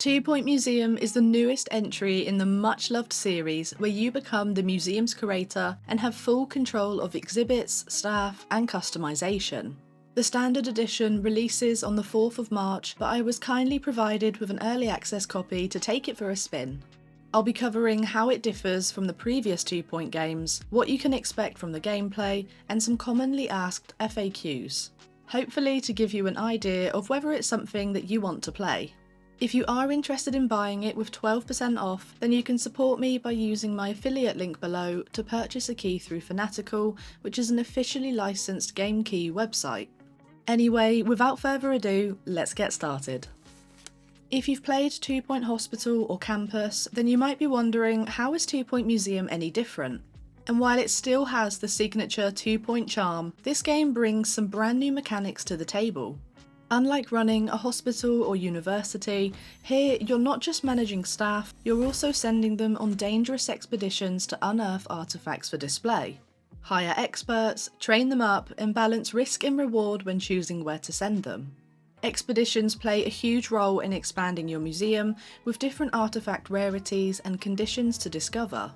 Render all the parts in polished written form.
2 Point Museum is the newest entry in the much-loved series where you become the museum's curator and have full control of exhibits, staff, and customization. The standard edition releases on the 4th of March, but I was kindly provided with an early access copy to take it for a spin. I'll be covering how it differs from the previous 2 Point games, what you can expect from the gameplay, and some commonly asked FAQs, hopefully to give you an idea of whether it's something that you want to play. If you are interested in buying it with 12% off, then you can support me by using my affiliate link below to purchase a key through Fanatical, which is an officially licensed game key website. Anyway, without further ado, let's get started. If you've played 2 Point Hospital or Campus, then you might be wondering, how is 2 Point Museum any different? And while it still has the signature 2 Point charm, this game brings some brand new mechanics to the table. Unlike running a hospital or university, here you're not just managing staff, you're also sending them on dangerous expeditions to unearth artifacts for display. Hire experts, train them up, and balance risk and reward when choosing where to send them. Expeditions play a huge role in expanding your museum, with different artifact rarities and conditions to discover.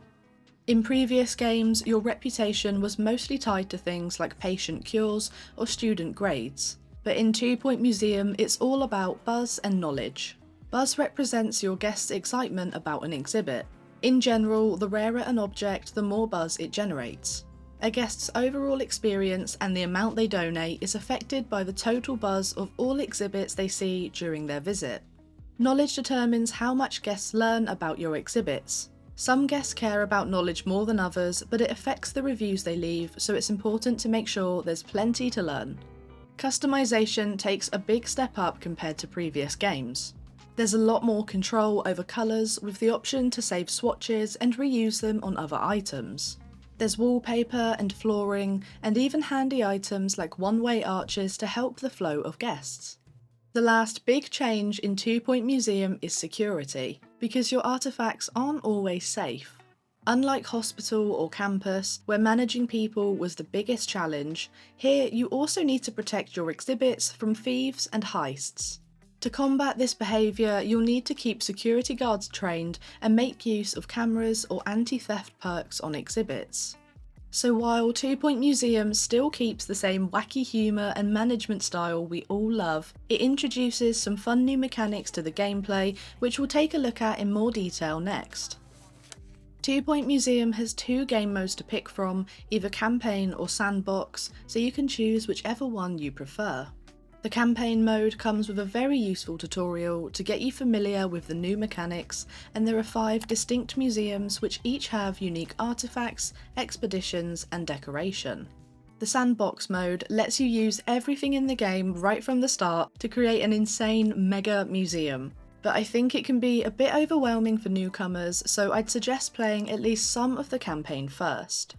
In previous games, your reputation was mostly tied to things like patient cures or student grades. But in 2 Point Museum, it's all about buzz and knowledge. Buzz represents your guest's excitement about an exhibit. In general, the rarer an object, the more buzz it generates. A guest's overall experience and the amount they donate is affected by the total buzz of all exhibits they see during their visit. Knowledge determines how much guests learn about your exhibits. Some guests care about knowledge more than others, but it affects the reviews they leave, so it's important to make sure there's plenty to learn. Customization takes a big step up compared to previous games. There's a lot more control over colours, with the option to save swatches and reuse them on other items. There's wallpaper and flooring, and even handy items like one-way arches to help the flow of guests. The last big change in 2 Point Museum is security, because your artifacts aren't always safe. Unlike Hospital or Campus, where managing people was the biggest challenge, here you also need to protect your exhibits from thieves and heists. To combat this behaviour, you'll need to keep security guards trained and make use of cameras or anti-theft perks on exhibits. So while 2 Point Museum still keeps the same wacky humour and management style we all love, it introduces some fun new mechanics to the gameplay, which we'll take a look at in more detail next. 2 Point Museum has 2 game modes to pick from, either campaign or sandbox, so you can choose whichever one you prefer. The campaign mode comes with a very useful tutorial to get you familiar with the new mechanics, and there are 5 distinct museums which each have unique artifacts, expeditions, and decoration. The sandbox mode lets you use everything in the game right from the start to create an insane mega museum. But I think it can be a bit overwhelming for newcomers, so I'd suggest playing at least some of the campaign first.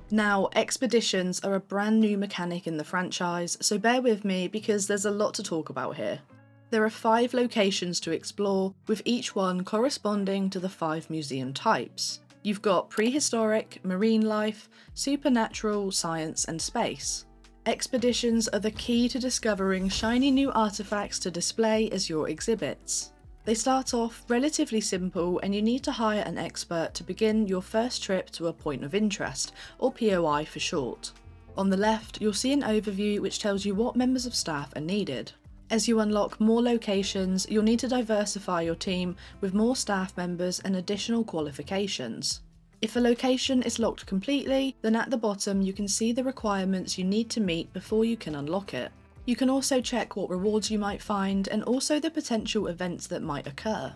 Now, expeditions are a brand new mechanic in the franchise, so bear with me because there's a lot to talk about here. There are 5 locations to explore, with each one corresponding to the 5 museum types. You've got prehistoric, marine life, supernatural, science, and space. Expeditions are the key to discovering shiny new artifacts to display as your exhibits. They start off relatively simple, and you need to hire an expert to begin your first trip to a point of interest, or POI for short. On the left, you'll see an overview which tells you what members of staff are needed. As you unlock more locations, you'll need to diversify your team with more staff members and additional qualifications. If a location is locked completely, then at the bottom you can see the requirements you need to meet before you can unlock it. You can also check what rewards you might find, and also the potential events that might occur.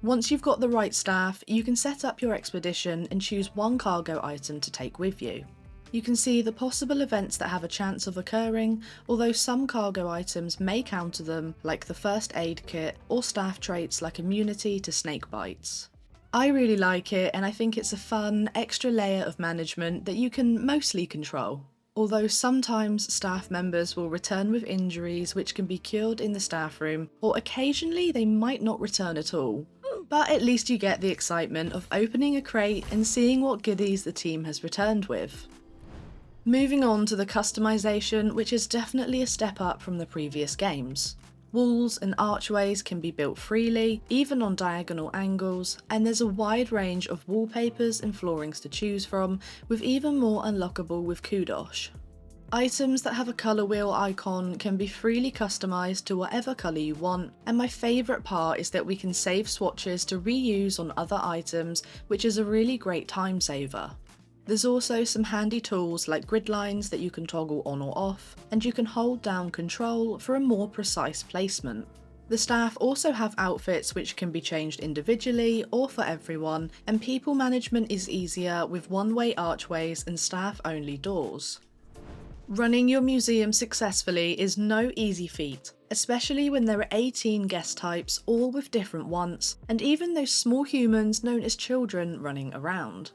Once you've got the right staff, you can set up your expedition and choose one cargo item to take with you. You can see the possible events that have a chance of occurring, although some cargo items may counter them, like the first aid kit, or staff traits like immunity to snake bites. I really like it, and I think it's a fun, extra layer of management that you can mostly control. Although sometimes staff members will return with injuries which can be cured in the staff room, or occasionally they might not return at all. But at least you get the excitement of opening a crate and seeing what goodies the team has returned with. Moving on to the customization, which is definitely a step up from the previous games. Walls and archways can be built freely, even on diagonal angles, and there's a wide range of wallpapers and floorings to choose from, with even more unlockable with Kudosh. Items that have a colour wheel icon can be freely customised to whatever colour you want, and my favourite part is that we can save swatches to reuse on other items, which is a really great time saver. There's also some handy tools like grid lines that you can toggle on or off, and you can hold down Control for a more precise placement. The staff also have outfits which can be changed individually or for everyone, and people management is easier with one-way archways and staff-only doors. Running your museum successfully is no easy feat, especially when there are 18 guest types, all with different wants, and even those small humans known as children running around.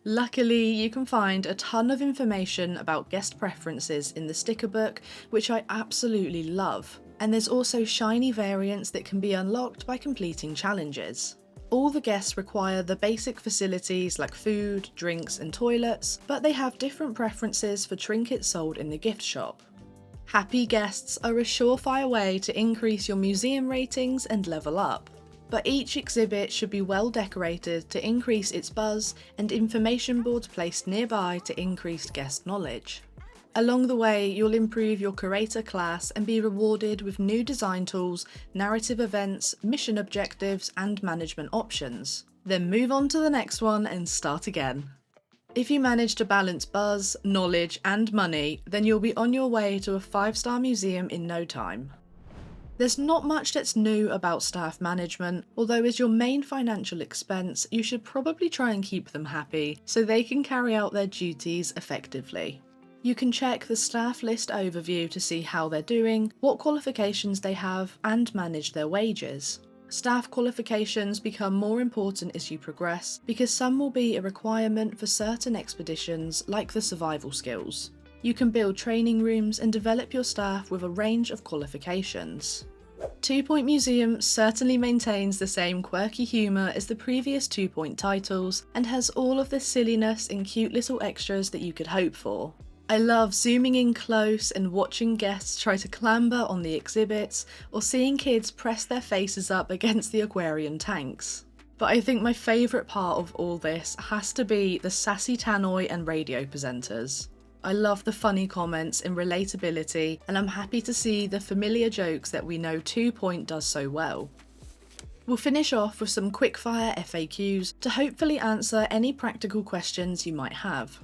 Luckily, you can find a ton of information about guest preferences in the sticker book, which I absolutely love, and there's also shiny variants that can be unlocked by completing challenges. All the guests require the basic facilities like food, drinks and toilets, but they have different preferences for trinkets sold in the gift shop. Happy guests are a surefire way to increase your museum ratings and level up. But each exhibit should be well decorated to increase its buzz, and information boards placed nearby to increase guest knowledge. Along the way, you'll improve your curator class and be rewarded with new design tools, narrative events, mission objectives, and management options. Then move on to the next one and start again. If you manage to balance buzz, knowledge, and money, then you'll be on your way to a 5-star museum in no time. There's not much that's new about staff management, although as your main financial expense, you should probably try and keep them happy so they can carry out their duties effectively. You can check the staff list overview to see how they're doing, what qualifications they have, and manage their wages. Staff qualifications become more important as you progress, because some will be a requirement for certain expeditions like the survival skills. You can build training rooms and develop your staff with a range of qualifications. 2 Point Museum certainly maintains the same quirky humour as the previous 2 Point titles, and has all of the silliness and cute little extras that you could hope for. I love zooming in close and watching guests try to clamber on the exhibits, or seeing kids press their faces up against the aquarium tanks. But I think my favourite part of all this has to be the sassy tannoy and radio presenters. I love the funny comments and relatability, and I'm happy to see the familiar jokes that we know 2 Point does so well. We'll finish off with some quickfire FAQs to hopefully answer any practical questions you might have.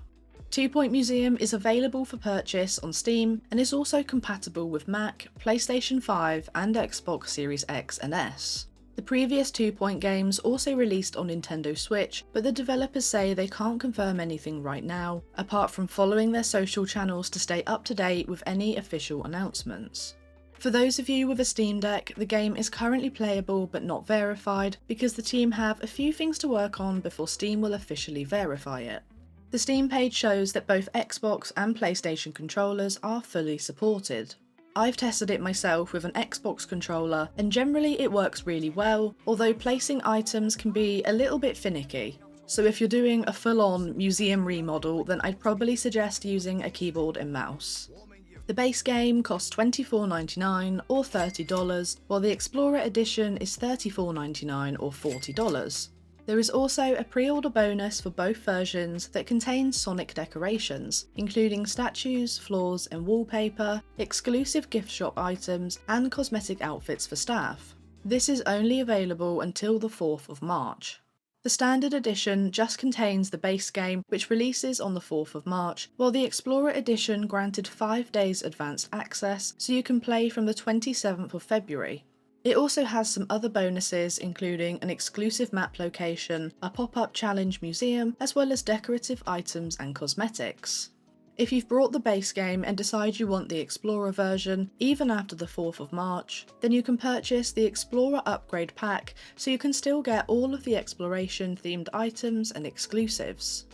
2 Point Museum is available for purchase on Steam and is also compatible with Mac, PlayStation 5 and Xbox Series X and S. The previous 2 Point games also released on Nintendo Switch, but the developers say they can't confirm anything right now, apart from following their social channels to stay up to date with any official announcements. For those of you with a Steam Deck, the game is currently playable but not verified, because the team have a few things to work on before Steam will officially verify it. The Steam page shows that both Xbox and PlayStation controllers are fully supported. I've tested it myself with an Xbox controller, and generally it works really well, although placing items can be a little bit finicky. So if you're doing a full-on museum remodel, then I'd probably suggest using a keyboard and mouse. The base game costs $24.99 or $30, while the Explorer Edition is $34.99 or $40. There is also a pre-order bonus for both versions that contains Sonic decorations, including statues, floors and wallpaper, exclusive gift shop items, and cosmetic outfits for staff. This is only available until the 4th of March. The standard edition just contains the base game, which releases on the 4th of March, while the Explorer Edition granted 5 days advanced access, so you can play from the 27th of February. It also has some other bonuses, including an exclusive map location, a pop-up challenge museum, as well as decorative items and cosmetics. If you've bought the base game and decide you want the Explorer version, even after the 4th of March, then you can purchase the Explorer Upgrade Pack, so you can still get all of the exploration-themed items and exclusives.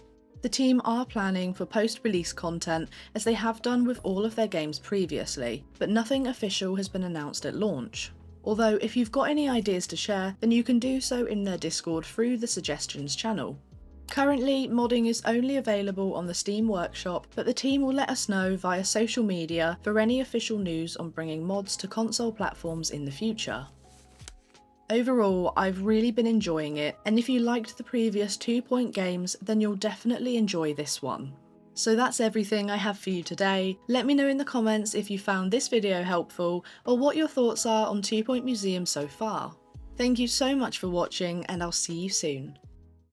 The team are planning for post-release content, as they have done with all of their games previously, but nothing official has been announced at launch. Although if you've got any ideas to share, then you can do so in their Discord through the suggestions channel. Currently, modding is only available on the Steam Workshop, but the team will let us know via social media for any official news on bringing mods to console platforms in the future. Overall, I've really been enjoying it, and if you liked the previous 2-point games, then you'll definitely enjoy this one. So that's everything I have for you today. Let me know in the comments if you found this video helpful, or what your thoughts are on 2-Point Museum so far. Thank you so much for watching, and I'll see you soon.